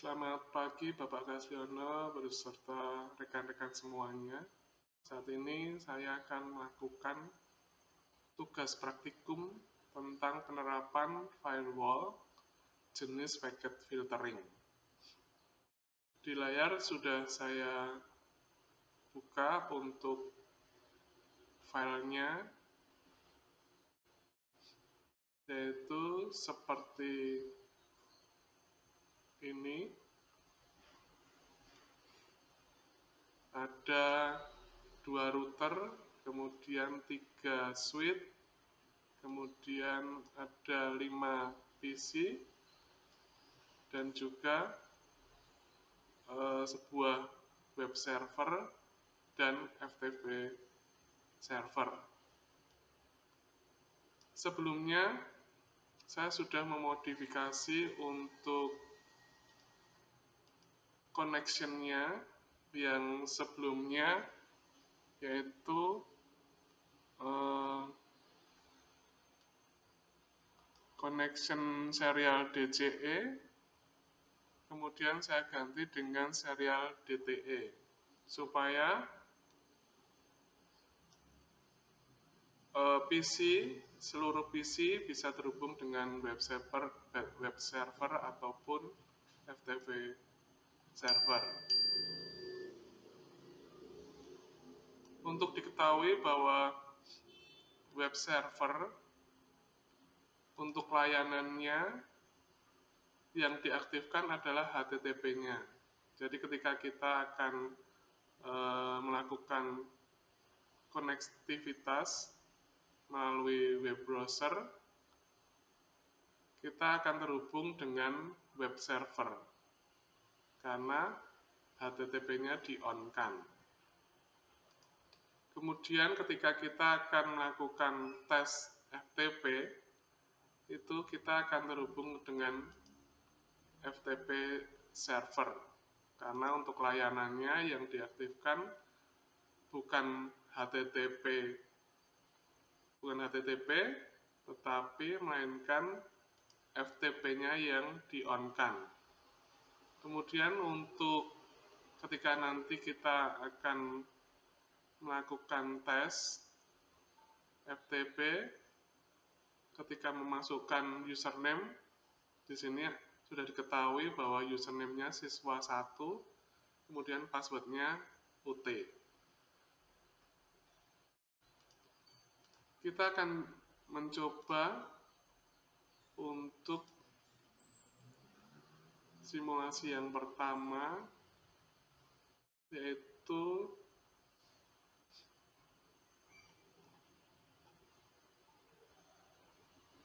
Selamat pagi Bapak Kasyono beserta rekan-rekan semuanya. Saat ini saya akan melakukan tugas praktikum tentang penerapan firewall jenis packet filtering. Di layar sudah saya buka untuk filenya, yaitu seperti ini. Ada 2 router, kemudian 3 switch, kemudian ada 5 PC, dan juga sebuah web server dan FTP server. Sebelumnya saya sudah memodifikasi untuk connection-nya yang sebelumnya, yaitu connection serial DCE, kemudian saya ganti dengan serial DTE supaya seluruh PC bisa terhubung dengan web server ataupun FTP server. Untuk diketahui bahwa web server untuk layanannya yang diaktifkan adalah HTTP-nya. Jadi ketika kita akan melakukan konektivitas melalui web browser, kita akan terhubung dengan web server karena HTTP-nya di-on-kan. Kemudian ketika kita akan melakukan tes FTP, itu kita akan terhubung dengan FTP server karena untuk layanannya yang diaktifkan bukan HTTP, tetapi melainkan FTP-nya yang di-on-kan. Kemudian untuk ketika nanti kita akan melakukan tes FTP, ketika memasukkan username, di sini sudah diketahui bahwa username-nya siswa1, kemudian password-nya UT. Kita akan mencoba untuk simulasi yang pertama, yaitu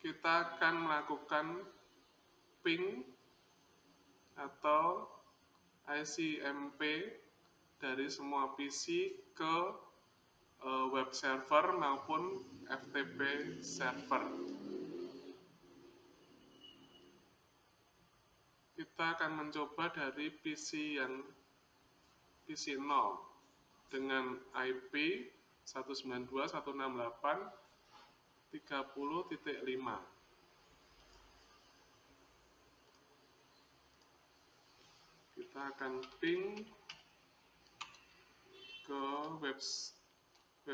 kita akan melakukan ping atau ICMP dari semua PC ke web server maupun FTP server. Kita akan mencoba dari PC 0 dengan IP 192.168.30.5. Kita akan ping ke web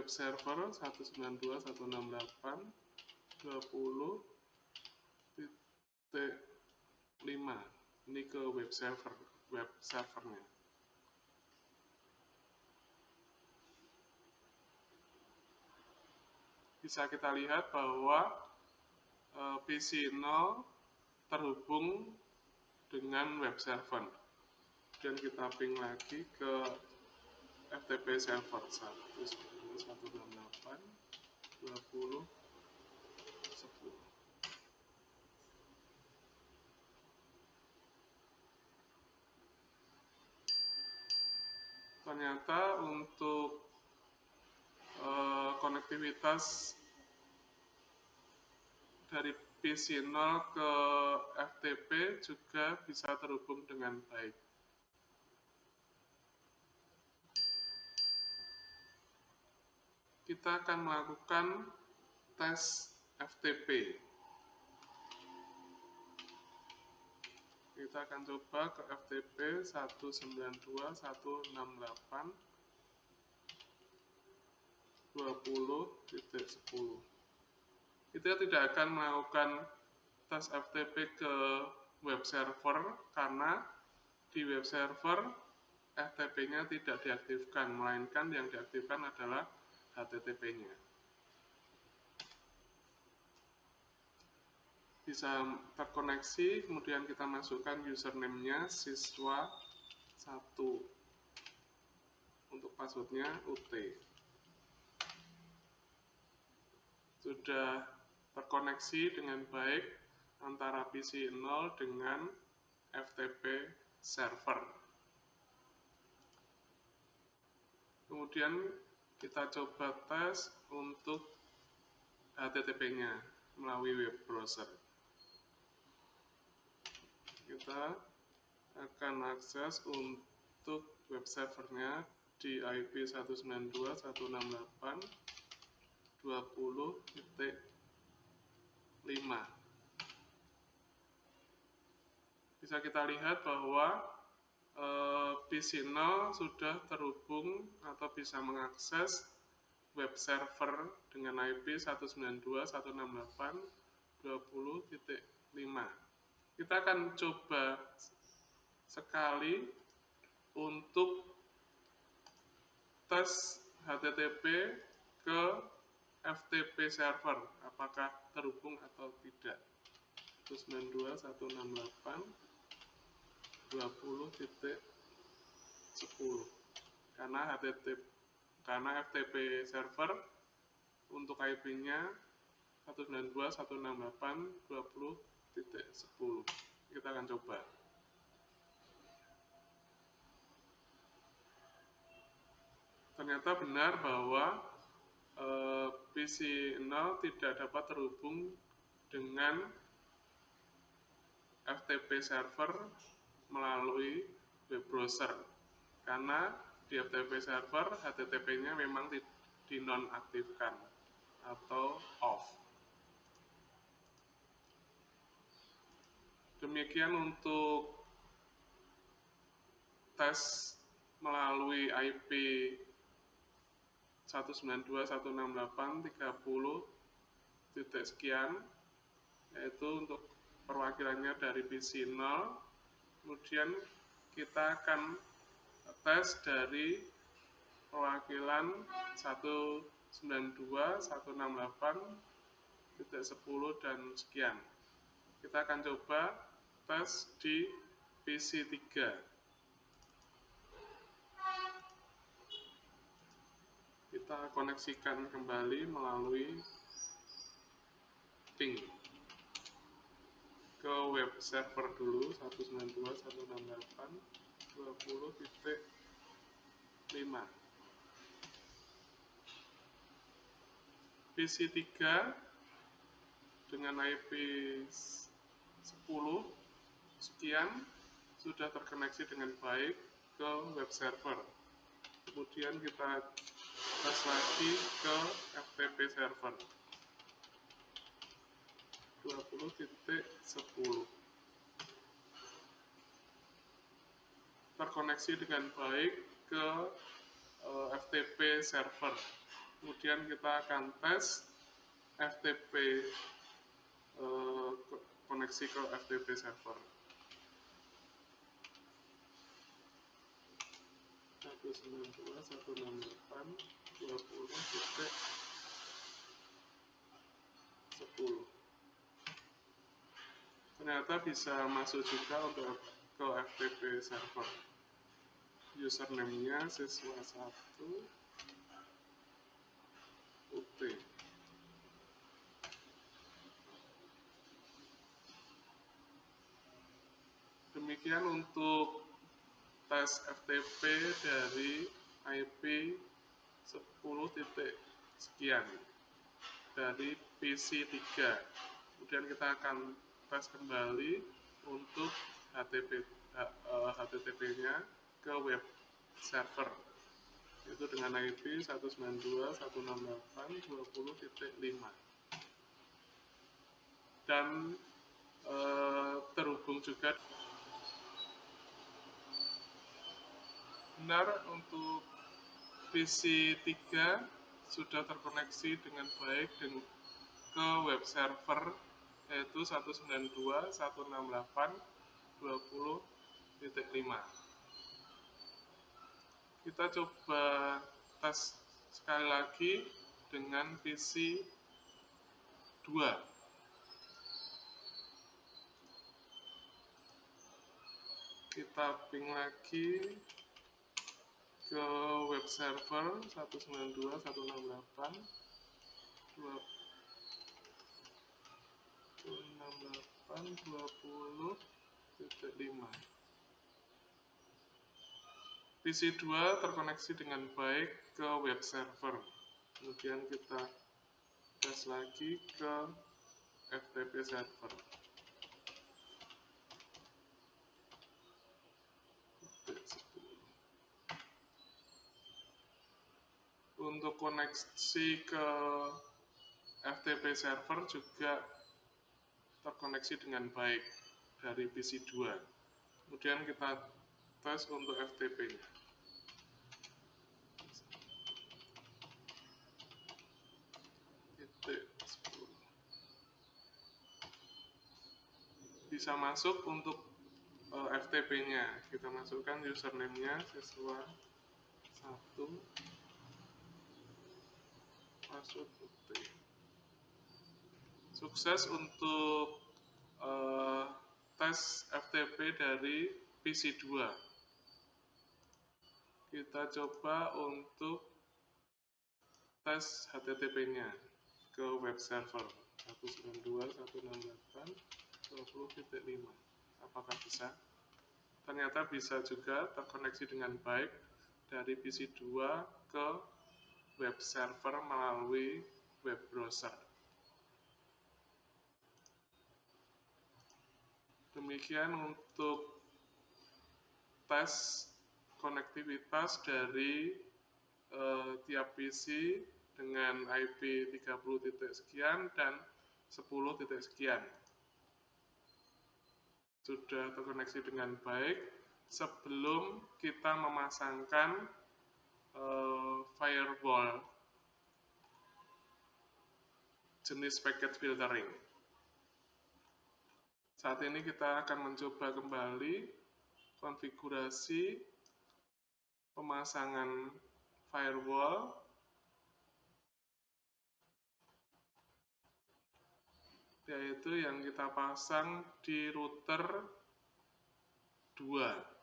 server 192.168.20.5. Ini ke web servernya. Bisa kita lihat bahwa PC 0 terhubung dengan web server. Dan kita ping lagi ke FTP server 192.168.20.10. Ternyata untuk konektivitas dari PC 0 ke FTP juga bisa terhubung dengan baik. Kita akan melakukan tes FTP. Kita akan coba ke FTP 192.168.20.10. Kita tidak akan melakukan tes FTP ke web server karena di web server FTP-nya tidak diaktifkan, melainkan yang diaktifkan adalah HTTP-nya. Bisa terkoneksi, kemudian kita masukkan username-nya siswa1. Untuk password-nya UT. Sudah terkoneksi dengan baik antara PC 0 dengan FTP server. Kemudian kita coba tes untuk HTTP-nya melalui web browser. Kita akan akses untuk web servernya di IP 192.168.20.5. Bisa kita lihat bahwa PC 0 sudah terhubung atau bisa mengakses web server dengan IP 192.168.20.5. Kita akan coba sekali untuk tes HTTP ke FTP server, apakah terhubung atau tidak. 192.168.20.10. Karena FTP server untuk IP-nya 192.168.20.10. Kita akan coba. Ternyata benar bahwa PC 0 tidak dapat terhubung dengan FTP server melalui web browser karena di FTP server HTTP-nya memang dinonaktifkan atau off. Demikian untuk tes melalui IP 192.168.30. Yaitu untuk perwakilannya dari PC 0. Kemudian kita akan tes dari perwakilan 192.168.10 dan sekian. Kita akan coba tes di PC 3. Kita koneksikan kembali melalui ping ke web server dulu 192.168.20.5. PC 3 dengan IP 10 sekian sudah terkoneksi dengan baik ke web server. Kemudian kita tes lagi ke FTP server 20.10. Terkoneksi dengan baik ke FTP server. Kemudian kita akan tes FTP koneksi ke FTP server 192.168.20.10. Ternyata bisa masuk juga untuk ke FTP server. Username-nya siswa1 UT. Demikian untuk tes FTP dari IP 10 sekian dari PC 3. Kemudian kita akan tes kembali untuk HTTP-nya ke web server, yaitu dengan IP 192.168.20.5. Dan terhubung juga benar untuk PC 3 sudah terkoneksi dengan baik ke web server yaitu 192.168.20.5. Kita coba tes sekali lagi dengan PC 2. Kita ping lagi ke web server 192.168.20.5. PC 2 terkoneksi dengan baik ke web server. Kemudian kita tes lagi ke FTP server. Untuk koneksi ke FTP server juga terkoneksi dengan baik dari PC 2. Kemudian kita tes untuk FTP-nya. Bisa masuk untuk FTP-nya. Kita masukkan username-nya siswa 1 password putih. Sukses untuk tes FTP dari PC 2. Kita coba untuk tes HTTP-nya ke web server 192.168.20.5. Apakah bisa? Ternyata bisa juga terkoneksi dengan baik dari PC 2 ke web server melalui web browser. Demikian untuk tes konektivitas dari tiap PC dengan IP 30 titik sekian dan 10 titik sekian. Sudah terkoneksi dengan baik sebelum kita memasangkan firewall jenis packet filtering. Saat ini kita akan mencoba kembali konfigurasi pemasangan firewall yaitu yang kita pasang di router 2.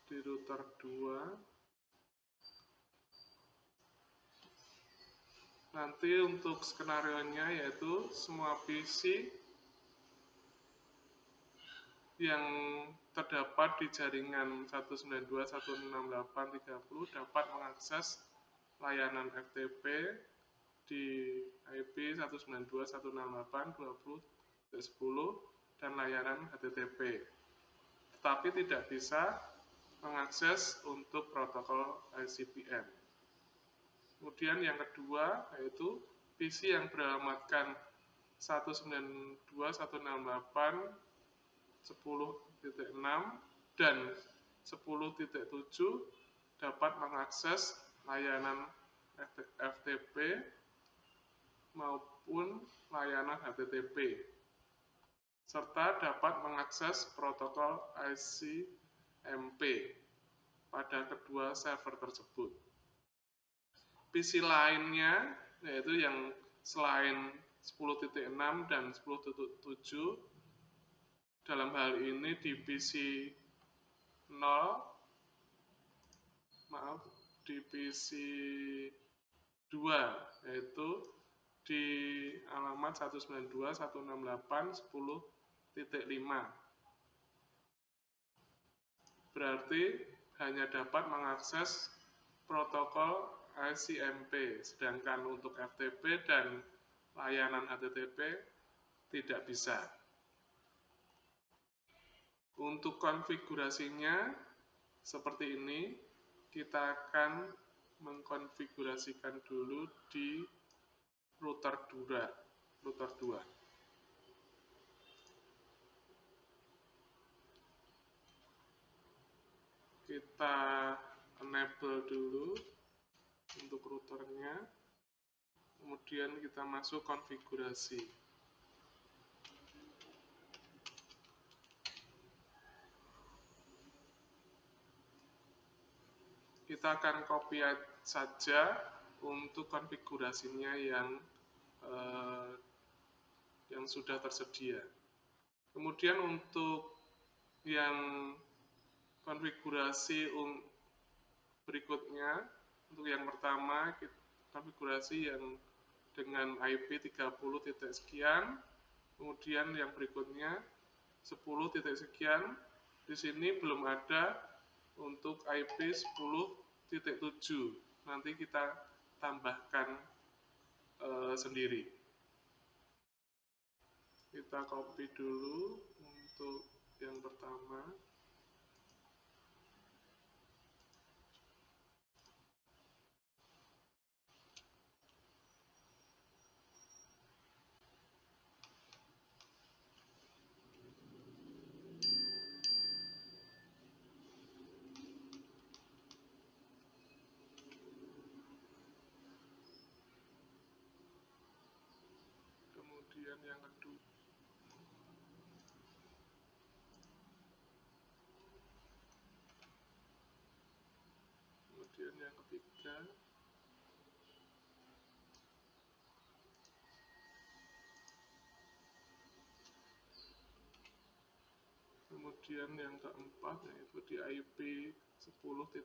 Di router 2 nanti untuk skenario-nya yaitu semua PC yang terdapat di jaringan 192.168.30 dapat mengakses layanan FTP di IP 192.168.20.10 dan layanan HTTP, tetapi tidak bisa mengakses untuk protokol ICMP. Kemudian yang kedua yaitu PC yang beralamatkan 192.168.10.6 dan 10.7 dapat mengakses layanan FTP maupun layanan HTTP serta dapat mengakses protokol ICMP pada kedua server tersebut. PC lainnya yaitu yang selain 10.6 dan 10.7 dalam hal ini di PC 0 di PC 2 yaitu di alamat 192.168.10.5 berarti hanya dapat mengakses protokol ICMP, sedangkan untuk FTP dan layanan HTTP tidak bisa. Untuk konfigurasinya seperti ini, kita akan mengkonfigurasikan dulu di router 2. kita enable dulu untuk routernya, kemudian kita masuk konfigurasi. Kita akan copy saja untuk konfigurasinya yang sudah tersedia. Kemudian untuk yang konfigurasi berikutnya, untuk yang pertama konfigurasi yang dengan IP 30 titik sekian, kemudian yang berikutnya 10 titik sekian. Di sini belum ada untuk IP 10.7, nanti kita tambahkan sendiri. Kita copy dulu untuk yang pertama. Kemudian yang kedua. Kemudian yang ketiga. Kemudian yang keempat yaitu di IP 10.6.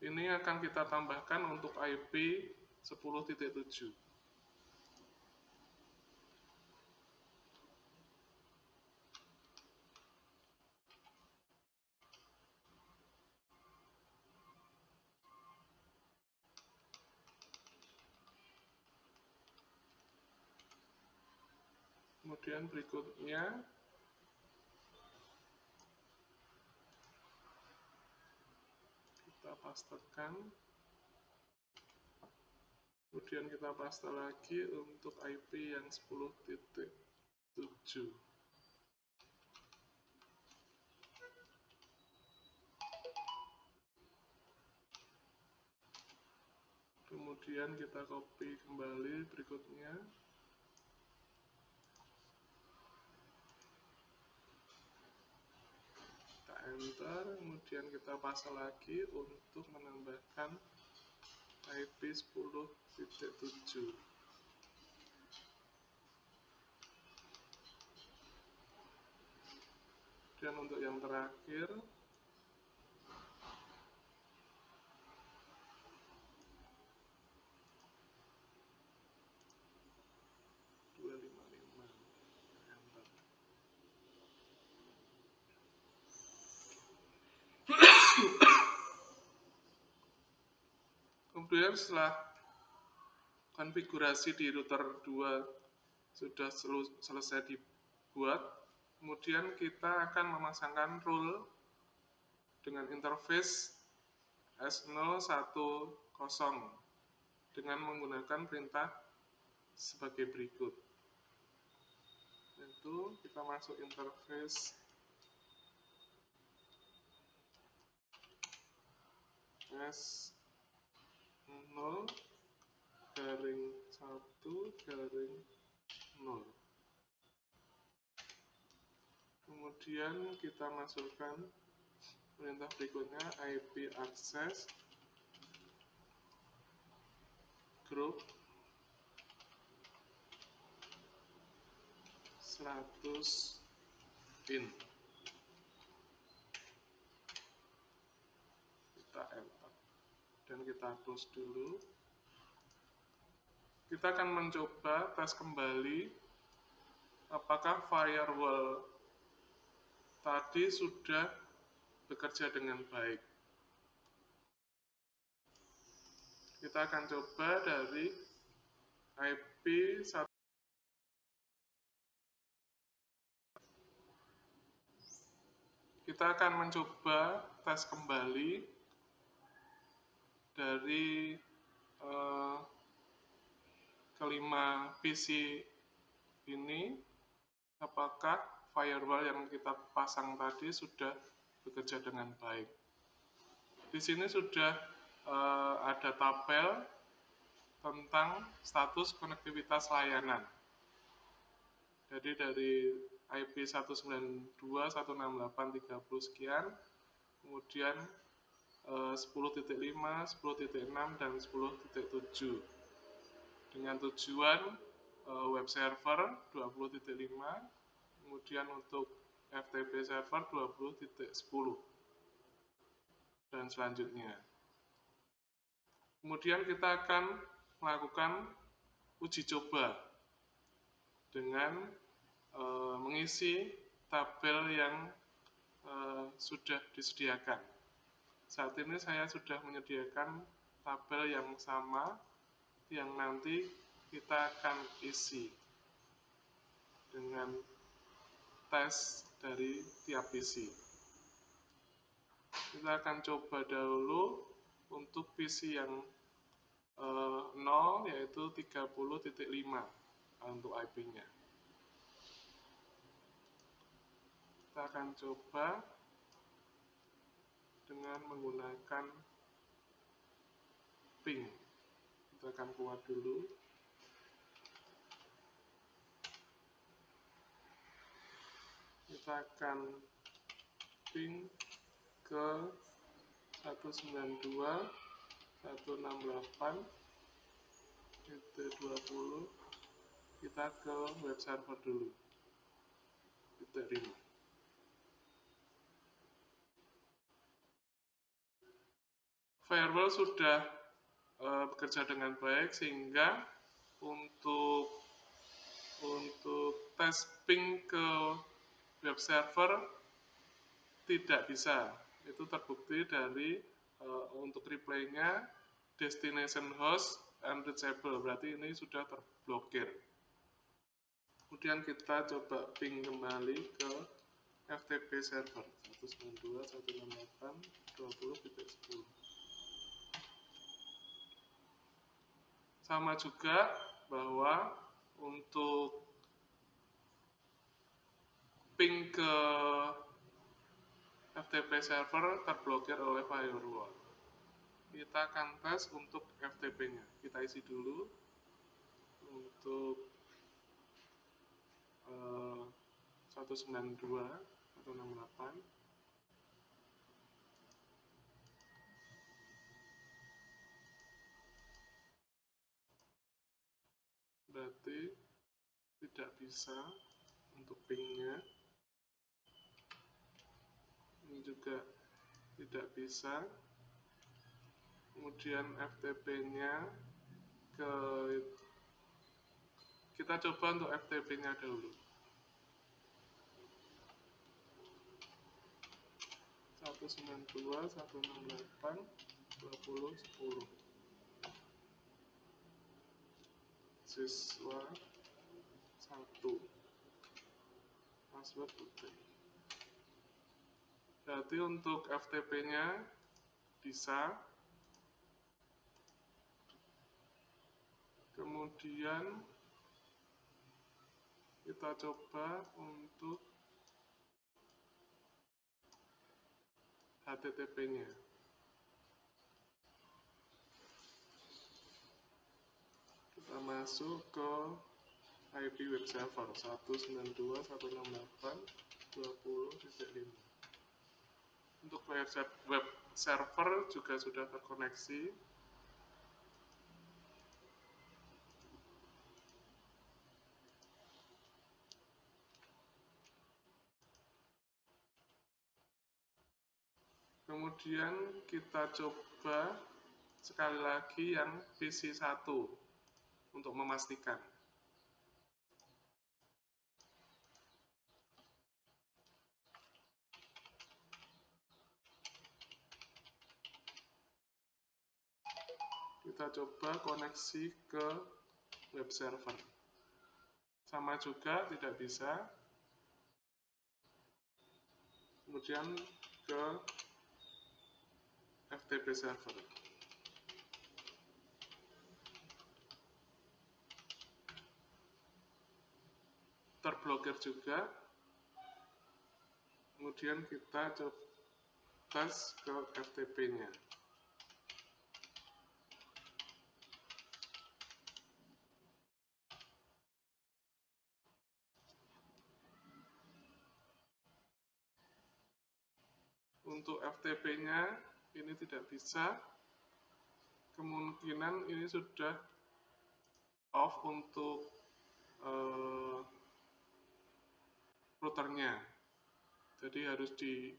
Ini akan kita tambahkan untuk IP 10.7. Kemudian berikutnya kita pastekan. Kemudian kita paste lagi untuk IP yang 10.7. Kemudian kita copy kembali berikutnya. Kita enter, kemudian kita paste lagi untuk menambahkan IP 10.7. Dan untuk yang terakhir, kemudian setelah konfigurasi di router 2 sudah selesai dibuat, kemudian kita akan memasangkan rule dengan interface S010 dengan menggunakan perintah sebagai berikut. Yaitu kita masuk interface S0-1-0. Kemudian kita masukkan perintah berikutnya, IP access group 100 in. Kita enter dan kita close dulu. Kita akan mencoba tes kembali apakah firewall tadi sudah bekerja dengan baik. Kita akan coba dari IP 1. Kita akan mencoba tes kembali dari kelima PC ini, apakah firewall yang kita pasang tadi sudah bekerja dengan baik. Di sini sudah ada tabel tentang status konektivitas layanan. Jadi dari IP 192.168.30 sekian, kemudian 10.5, 10.6, dan 10.7 dengan tujuan web server 20.5, kemudian untuk FTP server 20.10 dan selanjutnya. Kemudian kita akan melakukan uji coba dengan mengisi tabel yang sudah disediakan. Saat ini saya sudah menyediakan tabel yang sama yang nanti kita akan isi dengan tes dari tiap PC. Kita akan coba dahulu untuk PC yang 0 yaitu 30.5 untuk IP-nya. Kita akan coba dengan menggunakan ping. Kita akan keluar dulu. Kita akan ping ke 192.168.20. Kita ke web server dulu. .5. Firewall sudah bekerja dengan baik sehingga untuk tes ping ke web server tidak bisa. Itu terbukti dari untuk reply-nya destination host unreachable, berarti ini sudah terblokir. Kemudian kita coba ping kembali ke FTP server 192.168.20.10. Sama juga bahwa untuk ping ke FTP server terblokir oleh firewall. Kita akan tes untuk FTP-nya. Kita isi dulu untuk 192.168. Berarti tidak bisa untuk ping-nya. Ini juga tidak bisa. Kemudian FTP-nya kita coba untuk FTP-nya dulu. 192.168.20.10. Siswa 1. Password putih. Berarti untuk FTP-nya bisa. Kemudian kita coba untuk HTTP-nya. Kita masuk ke IP web server 192.168.20.5. Untuk web server juga sudah terkoneksi. Kemudian kita coba sekali lagi yang PC 1 untuk memastikan. Kita coba koneksi ke web server. Sama juga tidak bisa. Kemudian ke FTP server. terblokir juga. Kemudian kita coba tes ke FTP-nya. Untuk FTP-nya ini tidak bisa, kemungkinan ini sudah off untuk routernya, jadi harus di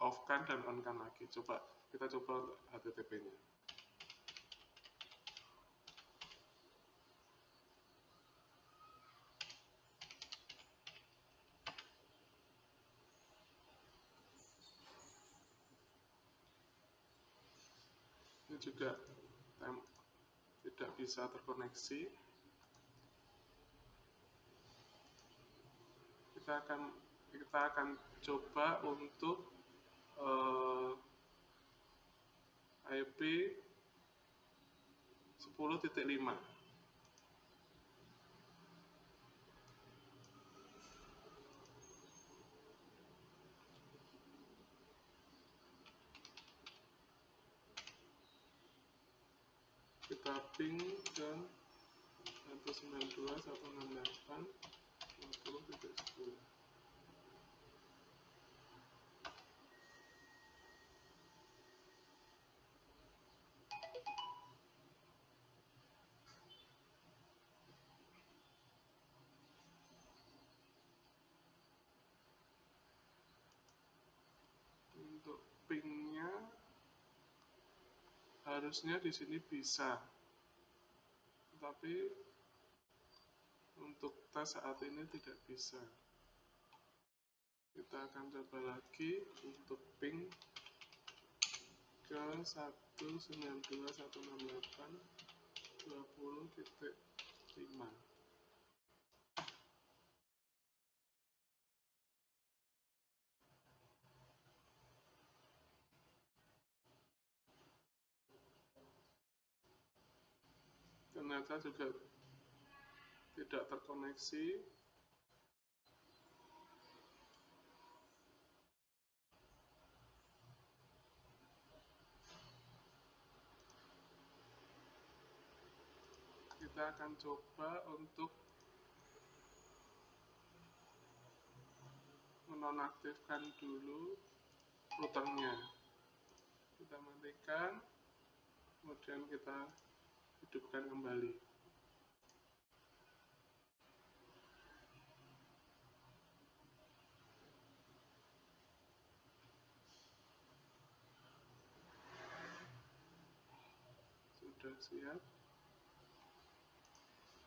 off kan dan on kan lagi. Kita coba untuk HTTP-nya. Ini juga tidak bisa terkoneksi. Kita akan coba untuk IP 10.5. Kita ping ke 192.168.20.10. Untuk pingnya harusnya di sini bisa, tapi untuk tes saat ini tidak bisa. Kita akan coba lagi untuk ping ke 192.168.20.5. Ternyata juga tidak terkoneksi. Kita akan coba untuk menonaktifkan dulu routernya. Kita matikan, kemudian kita hidupkan kembali. Sudah siap.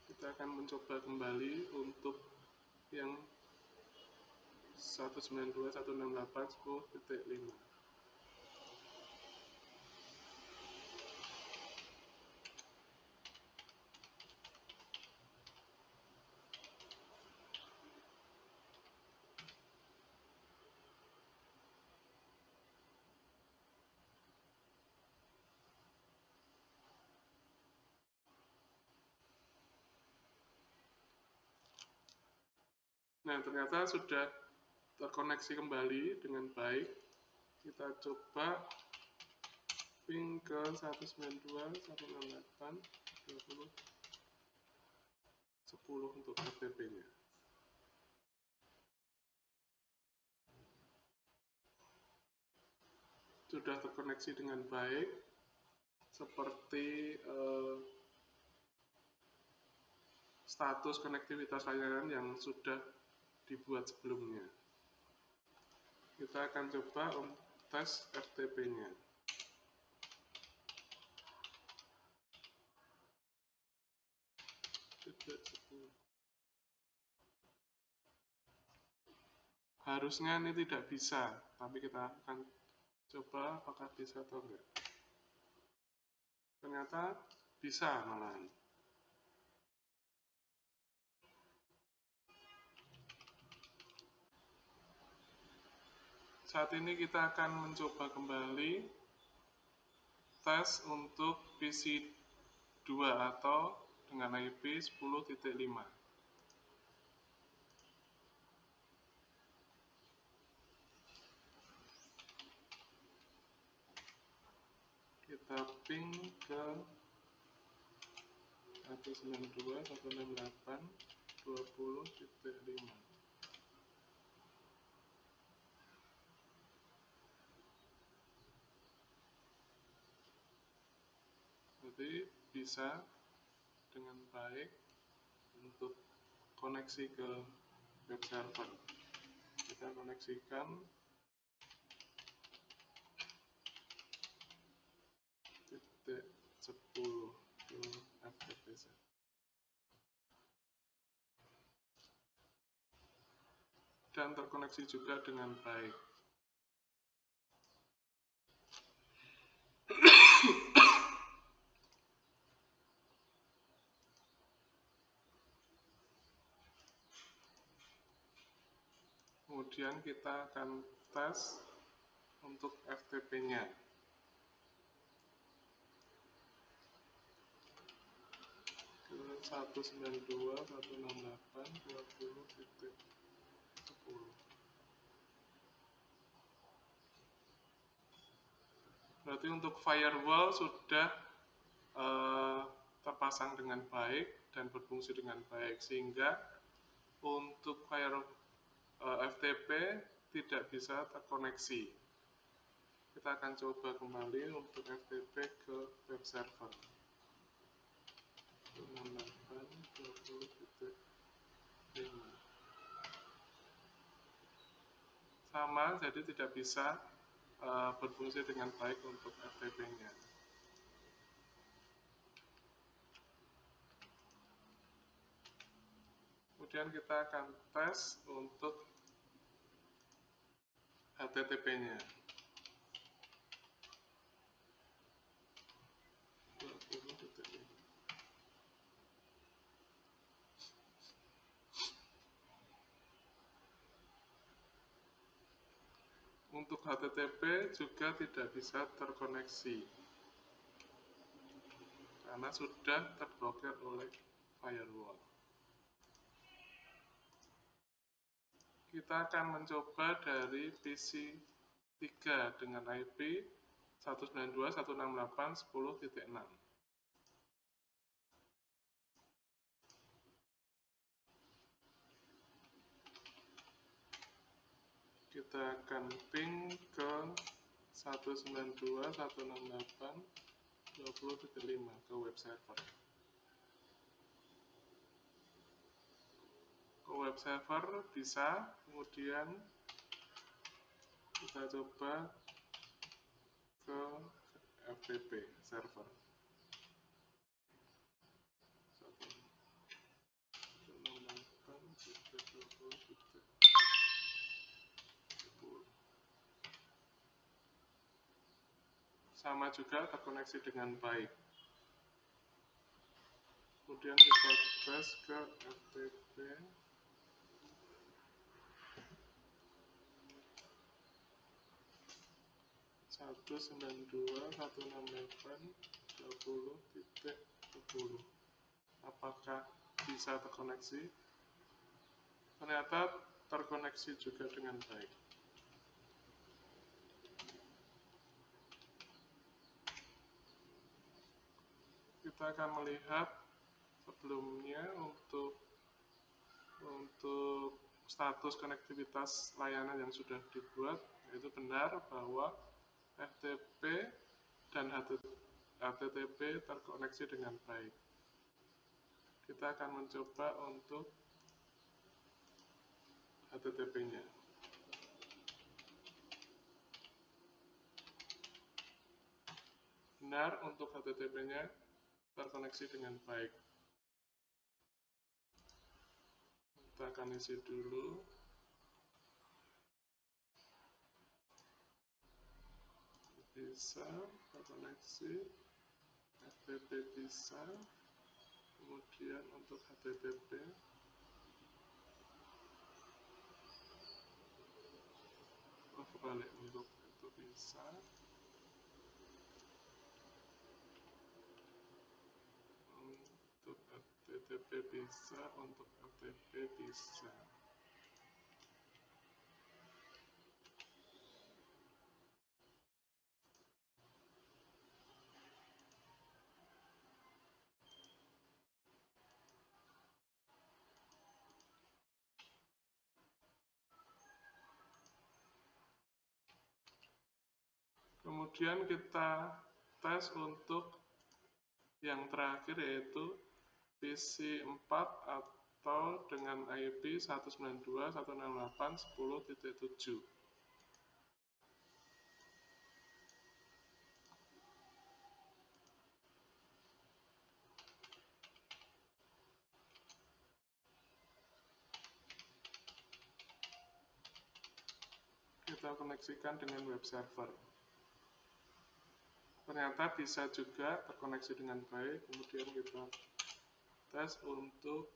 Kita akan mencoba kembali untuk yang 192.168.10.5. Nah, ternyata sudah terkoneksi kembali dengan baik. Kita coba ping ke 192.168.20.10 untuk FTP-nya. Sudah terkoneksi dengan baik, seperti status konektivitas layanan yang sudah dibuat sebelumnya. Kita akan coba tes FTP-nya. Harusnya ini tidak bisa, tapi kita akan coba apakah bisa atau enggak. Ternyata bisa malahan. Saat ini kita akan mencoba kembali tes untuk PC 2 atau dengan IP 10.5. kita ping ke 192.168.20.5. Jadi bisa dengan baik untuk koneksi ke web server. Kita koneksikan titik 10 ke FTP server. Dan terkoneksi juga dengan baik. Kemudian kita akan tes untuk FTP-nya. Ke 192.168.20.10. Berarti untuk firewall sudah terpasang dengan baik dan berfungsi dengan baik, sehingga untuk FTP tidak bisa terkoneksi. Kita akan coba kembali untuk FTP ke web server. 68.20.5. Sama, jadi tidak bisa berfungsi dengan baik untuk FTP-nya. Kemudian kita akan tes untuk HTTP-nya. Untuk HTTP juga tidak bisa terkoneksi karena sudah terblokir oleh firewall. Kita akan mencoba dari PC 3 dengan IP 192.168.10.6. Kita akan ping ke 192.168.20.5 ke web server. Ke web server bisa, kemudian kita coba ke FTP server. Sama juga terkoneksi dengan baik. Kemudian kita tes ke FTP 192.168.20.10. Apakah bisa terkoneksi? Ternyata terkoneksi juga dengan baik. Kita akan melihat sebelumnya untuk status konektivitas layanan yang sudah dibuat, yaitu benar bahwa FTP dan HTTP terkoneksi dengan baik. Kita akan mencoba untuk HTTP-nya. Benar, untuk HTTP-nya terkoneksi dengan baik. Kita akan isi dulu. Bisa terkoneksi, FTP bisa. Kemudian untuk HTTP kebalik, untuk itu bisa. Untuk HTTP bisa, untuk FTP bisa. Kemudian kita tes untuk yang terakhir yaitu PC4 atau dengan IP 192.168.10.7. Kita koneksikan dengan web server. Ternyata bisa juga terkoneksi dengan baik. Kemudian kita tes untuk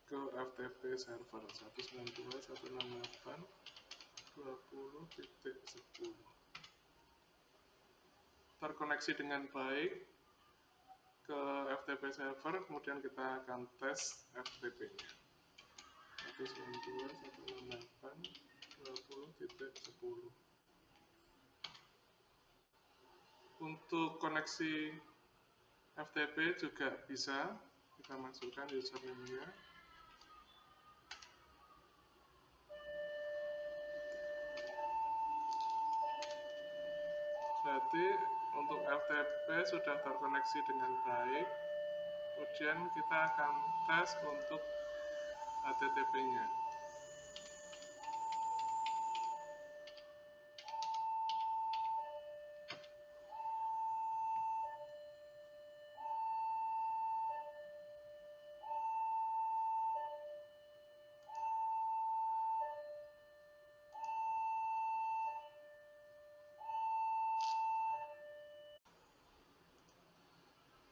ke FTP server 192.168.20.10. Terkoneksi dengan baik ke FTP server, kemudian kita akan tes FTP-nya. 192.168.20.10. Untuk koneksi FTP juga bisa kita masukkan username-nya. Berarti untuk FTP sudah terkoneksi dengan baik. Kemudian kita akan tes untuk HTTP-nya.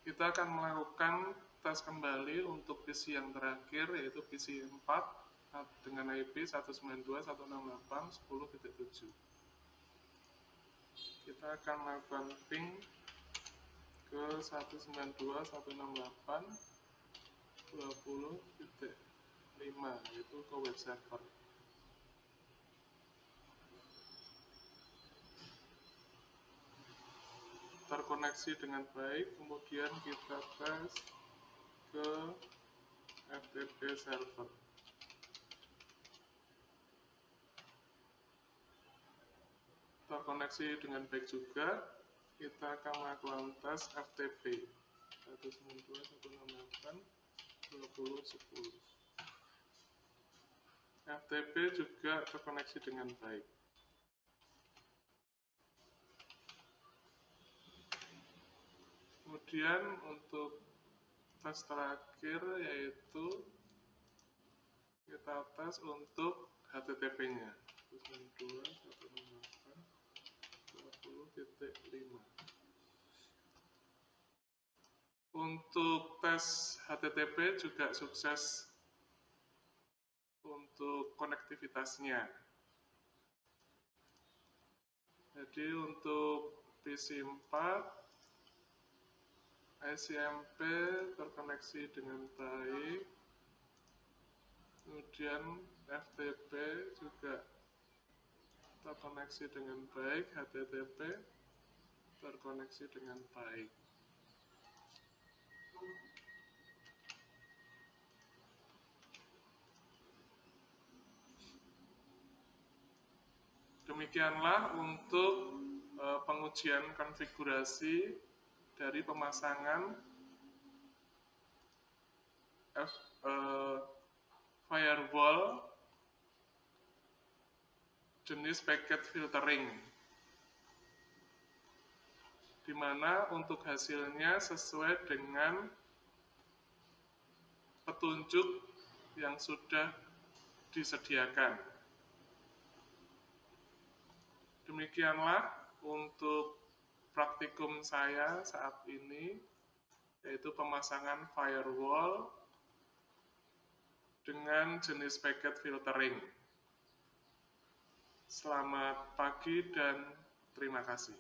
Kita akan melakukan tes kembali untuk PC yang terakhir, yaitu PC 4 dengan IP 192.168.10.7. Kita akan melakukan ping ke 192.168.20.5, yaitu ke web server. Terkoneksi dengan baik, kemudian kita tes ke FTP server. Terkoneksi dengan baik juga, kita akan melakukan tes FTP 192.168.20.10. FTP juga terkoneksi dengan baik. Kemudian untuk tes terakhir yaitu kita tes untuk HTTP-nya 192.168.20.5. Untuk tes HTTP juga sukses untuk konektivitasnya. Jadi untuk PC4 ICMP terkoneksi dengan baik, kemudian FTP juga terkoneksi dengan baik, HTTP terkoneksi dengan baik. Demikianlah untuk pengujian konfigurasi dari pemasangan firewall jenis packet filtering, di mana untuk hasilnya sesuai dengan petunjuk yang sudah disediakan. Demikianlah untuk praktikum saya saat ini, yaitu pemasangan firewall dengan jenis packet filtering. Selamat pagi dan terima kasih.